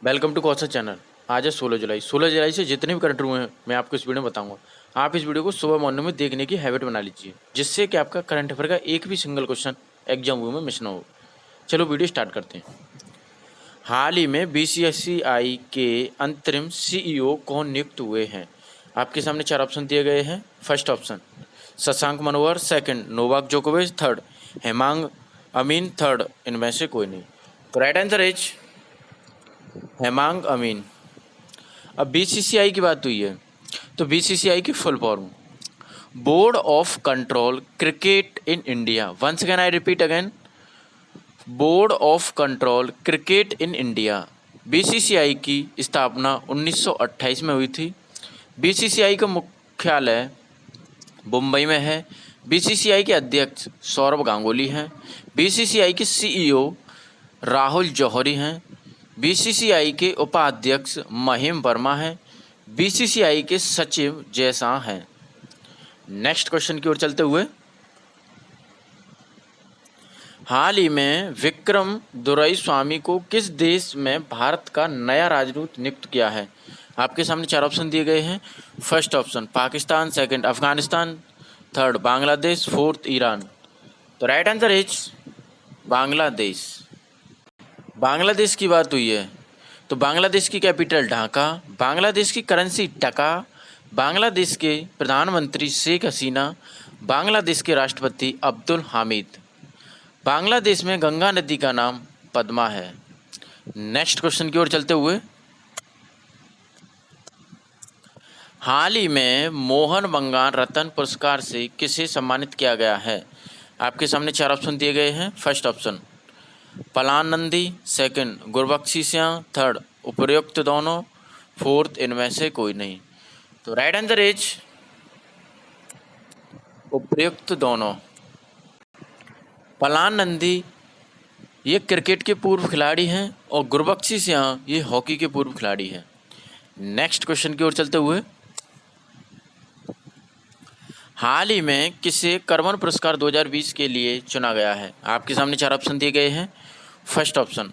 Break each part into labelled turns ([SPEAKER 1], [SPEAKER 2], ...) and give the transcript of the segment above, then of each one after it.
[SPEAKER 1] Welcome to Kaushal channel. आज है 16 जुलाई। 16 जुलाई से जितने भी करंट हुए हैं मैं आपको इस वीडियो में बताऊंगा। आप इस वीडियो को सुबह मॉर्निंग में देखने की हैबिट बना लीजिए, जिससे कि आपका करंट अफेयर का एक भी सिंगल क्वेश्चन एग्जाम हुए में मिस ना हो। चलो वीडियो स्टार्ट करते हैं। हाल ही में बीसीसीआई के अंतरिम सीईओ कौन नियुक्त हुए हैं? आपके सामने 4 ऑप्शन दिए गए हैं। First option Shashank Manohar, second Novak जोकोविच, थर्ड हेमांग अमीन, थर्ड इनमें से कोई नहीं। तो right answer is Hemang Amin. अब बीसीसीआई की बात हुई है, तो बीसीसीआई की full form board of control cricket in India. Once again I repeat again, board of control cricket in India. BCCI की स्थापना 1928 में हुई थी। बीसीसीआई का मुख्यालय मुंबई में है। बीसीसीआई के अध्यक्ष सौरभ गांगुली हैं। बीसीसीआई के सीईओ राहुल जौहरी हैं। बीसीसीआई के उपाध्यक्ष महिम वर्मा हैं। बीसीसीआई के सचिव जयशाह हैं। नेक्स्ट क्वेश्चन की ओर चलते हुए, हाल ही में विक्रम दोरईस्वामी को किस देश में भारत का नया राजदूत नियुक्त किया है? आपके सामने 4 ऑप्शन दिए गए हैं। First option Pakistan, second Afghanistan, third Bangladesh, fourth Iran. तो right answer is Bangladesh. Bangladesh की बात हुई है, तो बांग्लादेश की कैपिटल ढाका, बांग्लादेश की करेंसी टका, बांग्लादेश के प्रधानमंत्री शेख हसीना, बांग्लादेश के राष्ट्रपति अब्दुल हामिद। बांग्लादेश में गंगा नदी का नाम पद्मा है। नेक्स्ट क्वेश्चन की ओर चलते हुए, हाल ही में मोहन बगान रत्न पुरस्कार से किसे सम्मानित किया गया है? आपके सामने 4 ऑप्शन दिए गए हैं। फर्स्ट ऑप्शन पलान नंदी, सेकंड गुरबख्शी सिंह, थर्ड उपर्युक्त दोनों, फोर्थ इनमें से कोई नहीं। तो राइट आंसर इज उपर्युक्त दोनों। पलान नंदी ये क्रिकेट के पूर्व खिलाड़ी हैं और गुरबख्शी सिंह ये हॉकी के पूर्व खिलाड़ी हैं। नेक्स्ट क्वेश्चन की ओर चलते हुए, हाल ही में किसे कर्मन पुरस्कार 2020 के लिए चुना गया है? आपके सामने 4 ऑप्शन दिए गए हैं। First option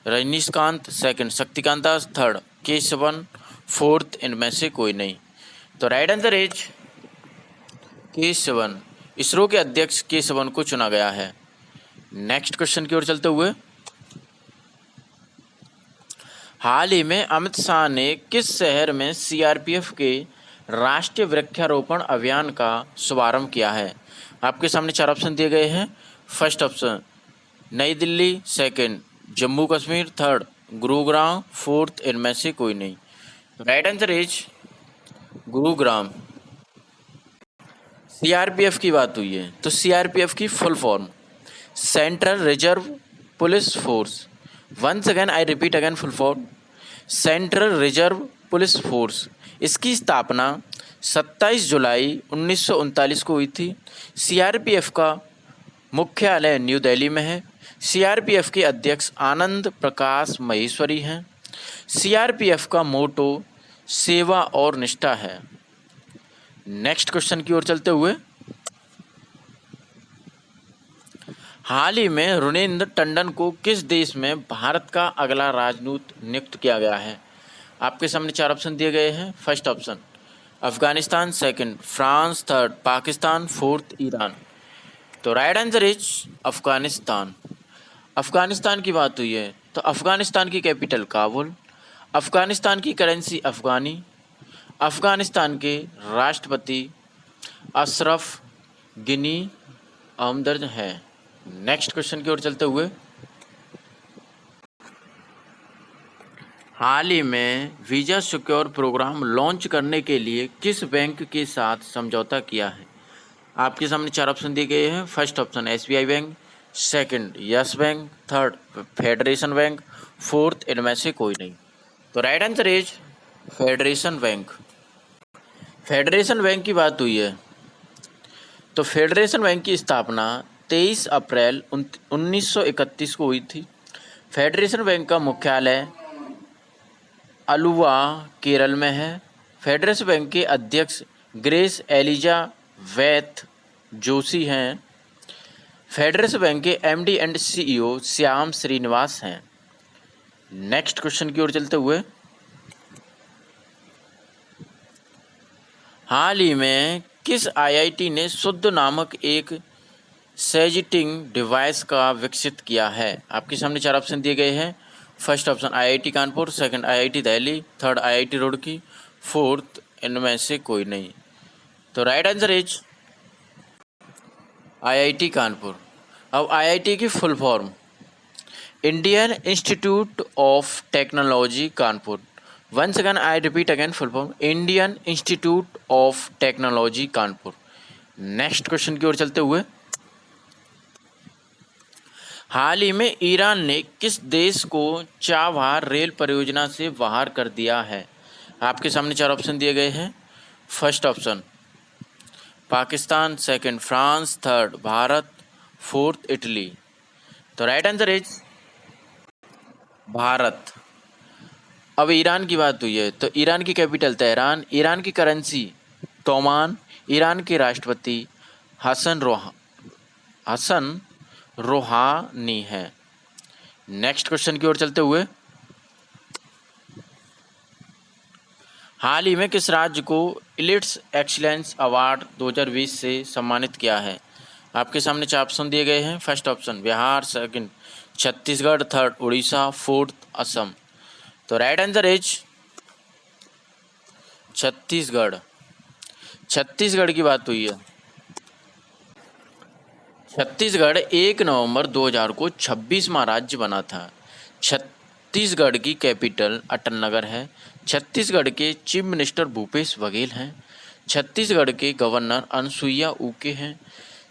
[SPEAKER 1] Rajinikanth, second Shaktikanta Das, third Kesavan, fourth इनमें से कोई नहीं। तो right answer is Kesavan. ISRO के अध्यक्ष केशवन को चुना गया है। नेक्स्ट क्वेश्चन की ओर चलते हुए, हाल ही में अमित शाह ने किस शहर में सीआरपीएफ के राष्ट्रीय वृक्षारोपण अभियान का शुभारंभ किया है? आपके सामने 4 ऑप्शन दिए गए हैं। First option Nai Delhi, second Jammu Kashmir, third Gurugram, fourth इनमें से कोई नहीं। Right answer is Gurugram. CRPF की बात हुई है, तो सीआरपीएफ की full form central reserve police force. Once again I repeat again full form central reserve police force. इसकी स्थापना 27 जुलाई 1939 को हुई थी। सीआरपीएफ का मुख्यालय न्यू दिल्ली में है। सीआरपीएफ के अध्यक्ष आनंद प्रकाश महेश्वरी हैं। सीआरपीएफ का मोटो सेवा और निष्ठा है। नेक्स्ट क्वेश्चन की ओर चलते हुए, हाल ही में रुनेंद्र टंडन को किस देश में भारत का अगला राजदूत नियुक्त किया गया है? आपके सामने 4 ऑप्शन दिए गए हैं। First option Afghanistan, second France, third Pakistan, fourth Iran. तो right answer is Afghanistan. Afghanistan की बात हुई है, तो अफगानिस्तान की कैपिटल काबुल, अफगानिस्तान की करेंसी अफगानी, अफगानिस्तान के राष्ट्रपति अशरफ गनी आमदर्द हैं। नेक्स्ट क्वेश्चन की ओर चलते हुए, हाल ही में वीज़ा सिक्योर प्रोग्राम लॉन्च करने के लिए किस बैंक के साथ समझौता किया है? आपके सामने 4 ऑप्शन दिए गए हैं। First option SBI bank, second yes bank, third federation bank, fourth इनमें से कोई नहीं। तो right answer is federation bank. Federation bank की बात हुई है, तो फेडरेशन बैंक की स्थापना 23 अप्रैल 1931 को हुई थी। फेडरेशन बैंक का मुख्यालय अलुवा केरल में है। फेडरेशन बैंक के अध्यक्ष ग्रेस एलिजाबेथ जोशी हैं। फेडरेशन बैंक के MD and CEO Shyam Srinivas हैं। नेक्स्ट क्वेश्चन की ओर चलते हुए, हाल ही में किस आईआईटी ने शुद्ध नामक एक सेजिटिंग डिवाइस का विकसित किया है? आपके सामने 4 ऑप्शन दिए गए हैं। First option IIT Kanpur, second IIT Delhi, third IIT Roorkee, fourth इनमें से कोई नहीं। तो right answer is IIT Kanpur. अब आईआईटी की full form, Indian institute of technology Kanpur. Once again I repeat again full form, Indian institute of technology Kanpur. Next question की ओर चलते हुए, हाल ही में ईरान ने किस देश को चाबहार रेल परियोजना से बाहर कर दिया है? आपके सामने 4 ऑप्शन दिए गए हैं। First option Pakistan, second France, third Bharat, fourth Italy. तो राइट आंसर इज भारत। अब ईरान की बात हुई है तो ईरान की कैपिटल तेहरान, ईरान की करेंसी तोमान, ईरान के राष्ट्रपति हसन रोहानी है। नेक्स्ट क्वेश्चन की ओर चलते हुए, हाल ही में किस राज्य को इलिट्स एक्सीलेंस अवार्ड 2020 से सम्मानित किया है? आपके सामने 4 ऑप्शन दिए गए हैं। First option Bihar, second Chhattisgarh, third Orissa, fourth Assam. तो right answer is Chhattisgarh. Chhattisgarh की बात हुई है। छत्तीसगढ़ 1 नवंबर 2000 को 26वां राज्य बना था। छत्तीसगढ़ की कैपिटल अटल नगर है। छत्तीसगढ़ के चीफ मिनिस्टर भूपेश बघेल हैं। छत्तीसगढ़ के गवर्नर अनसुईया उके हैं।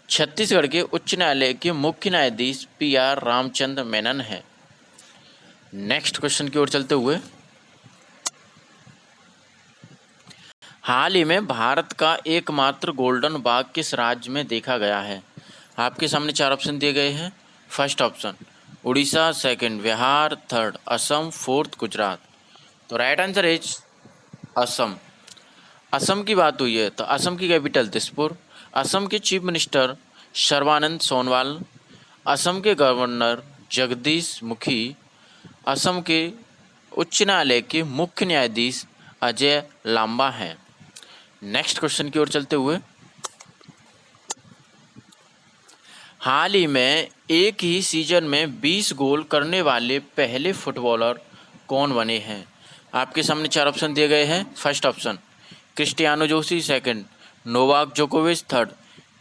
[SPEAKER 1] छत्तीसगढ़ के उच्च न्यायालय के मुख्य न्यायाधीश PR रामचंद्र मेनन हैं। नेक्स्ट क्वेश्चन की ओर चलते हुए, हाल ही में भारत का एकमात्र गोल्डन बाघ किस राज्य में देखा गया है? आपके सामने 4 ऑप्शन दिए गए हैं। First option Orissa, second Bihar, third Assam, fourth Gujarat. तो right answer is Assam. Assam की बात हुई है तो असम की कैपिटल दिसपुर, असम के चीफ मिनिस्टर सर्बानंद सोनोवाल, असम के गवर्नर जगदीश मुखी, असम के उच्च न्यायालय के मुख्य न्यायाधीश अजय लांबा हैं। नेक्स्ट क्वेश्चन की ओर चलते हुए, हाल ही में एक ही सीजन में 20 गोल करने वाले पहले फुटबॉलर कौन बने हैं? आपके सामने 4 ऑप्शन दिए गए हैं। First option Cristiano Joshi, second Novak जोकोविच, थर्ड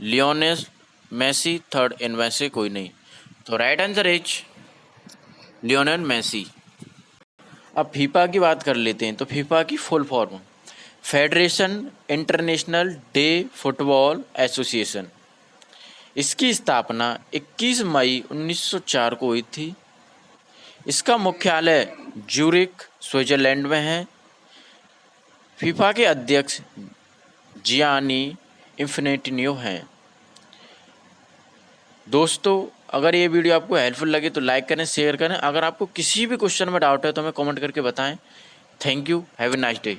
[SPEAKER 1] लियोनेल मेसी, थर्ड इनमें से कोई नहीं। तो right answer is Lionel Messi. अब फीफा की बात कर लेते हैं तो फीफा की full form federation international de football association. इसकी स्थापना 21 मई 1904 को हुई थी। इसका मुख्यालय ज्यूरिख स्विट्जरलैंड में है। फीफा के अध्यक्ष जियानी इन्फेंटिनो हैं। दोस्तों, अगर ये वीडियो आपको हेल्पफुल लगे तो लाइक करें, शेयर करें। अगर आपको किसी भी क्वेश्चन में डाउट है तो हमें कमेंट करके बताएं। Thank you, have a nice day.